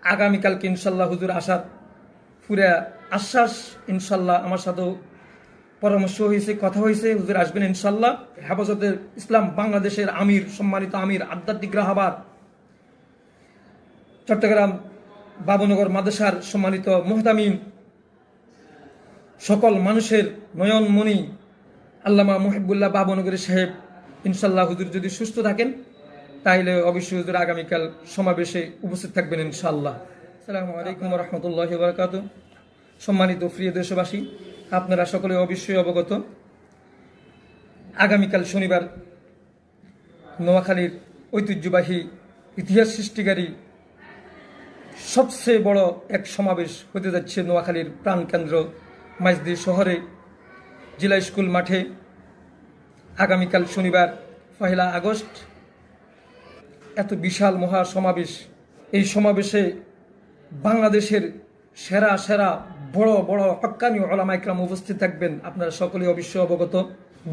আগামীকালকে ইনশাল্লাহ হুজুর আসার পুরা আশ্বাস ইনশাল্লাহ আমার সাথেও পরামর্শ হয়েছে, কথা হয়েছে। হুজুর আসবেন ইনশাল্লাহ। হেফাজতের ইসলাম বাংলাদেশের আমির, সম্মানিত আমির, আধ্যাত্মিক রাহবার, চট্টগ্রাম বাবুনগর মাদ্রাসার সম্মানিত মুহতামিম, সকল মানুষের নয়নমণি আল্লামা মুহিবুল্লাহ বাবুনগরী সাহেব ইনশাল্লাহ হুজুর যদি সুস্থ থাকেন তাইলে অবশ্যই হুজুর আগামীকাল সমাবেশে উপস্থিত থাকবেন ইনশাল্লাহ। আসসালামু আলাইকুম ওয়া রাহমাতুল্লাহি ওয়া বারাকাতুহু। সম্মানিত প্রিয় দেশবাসী, আপনারা সকলে অবশ্যই অবগত, আগামীকাল শনিবার নোয়াখালীর ঐতিহ্যবাহী ইতিহাস সৃষ্টিকারী সবচেয়ে বড় এক সমাবেশ হতে যাচ্ছে নোয়াখালীর প্রাণকেন্দ্র মাইজদি শহরে জেলা স্কুল মাঠে। আগামীকাল শনিবার 1 আগস্ট এত বিশাল মহা সমাবেশ। এই সমাবেশে বাংলাদেশের সেরা সেরা বড় বড় হক্কানি উলামা ইকরাম উপস্থিত থাকবেন, আপনারা সকলে অবশ্যই অবগত।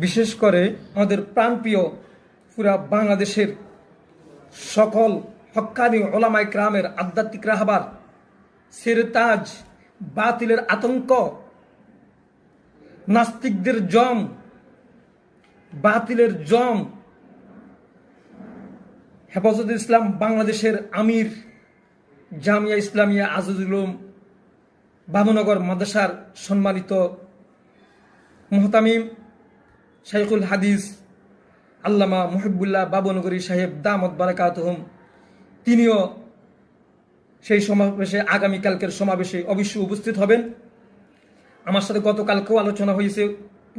বিশেষ করে আমাদের প্রাণপ্রিয় পুরা বাংলাদেশের সকল হক্কানি উলামা ইকরামের আধ্যাত্মিক রাহবার, সিরতাজ, বাতিলের আতঙ্ক, নাস্তিকদের জম, বাতিলের জম, হেফাজত ইসলাম বাংলাদেশের আমির, জামিয়া ইসলামিয়া আজিজুল উলুম বাবুনগর মাদ্রাসার সম্মানিত মুহতামিম শাইখুল হাদিস আল্লামা মুহিবুল্লাহ বাবুনগরী সাহেব দামত বারাকাতুহুম, তিনিও সেই সমাবেশে, আগামীকালকের সমাবেশে অবশ্যই উপস্থিত হবেন। আমার সাথে গতকালকেও আলোচনা হয়েছে,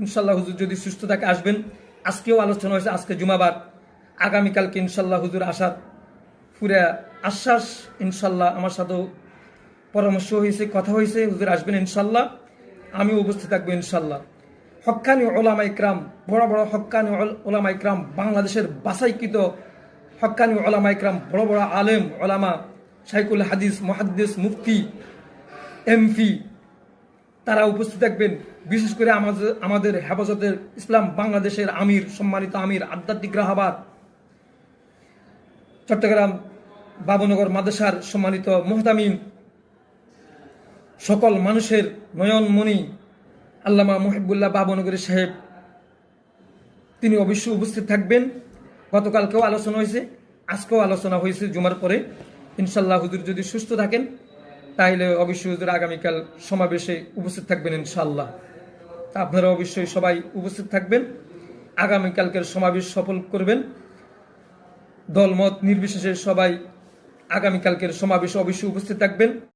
ইনশাল্লাহ হুজুর যদি সুস্থ থাকে আসবেন। আজকেও আলোচনা হয়েছে, আজকে জুমাবার, আগামীকালকে ইনশাল্লাহ হুজুর আসার পুরা আশ্বাস ইনশাল্লাহ আমার সাথেও পরামর্শ হয়েছে, কথা হয়েছে। হুজুর আসবেন ইনশাল্লাহ, আমিও উপস্থিত থাকবো ইনশাল্লাহ। হক্কানি ওলামা ইকরাম, বড় বড় হক্কানি ওলামা ইকরাম, বাংলাদেশের বাছাইকৃত হক্কানি ওলামা ইকরাম, বড় বড় আলেম ওলামা, শাইখুল হাদিস, মুহাদ্দিস, মুফতি, এমপি, তারা উপস্থিত থাকবেন। বিশেষ করে আমাদের হেফাজতের ইসলাম বাংলাদেশের আমির, সম্মানিত আমির, আধ্যাত্মিক রাহবার, চট্টগ্রাম বাবুনগর মাদ্রাসার সম্মানিত মুহতামিম, সকল মানুষের নয়নমণি আল্লামা মুহিবুল্লাহ বাবুনগরী সাহেব, তিনি অবশ্যই উপস্থিত থাকবেন। গতকালকেও আলোচনা হয়েছে, আজকেও আলোচনা হয়েছে জুমার পরে। ইনশাল্লাহ হুজুর যদি সুস্থ থাকেন তাইলে অবশ্যই হুজুর আগামীকাল সমাবেশে উপস্থিত থাকবেন ইনশাল্লাহ। আপনারা অবশ্যই সবাই উপস্থিত থাকবেন, আগামীকালকের সমাবেশ সফল করবেন। দলমত নির্বিশেষে সবাই আগামীকালকের সমাবেশে অবশ্যই উপস্থিত থাকবেন।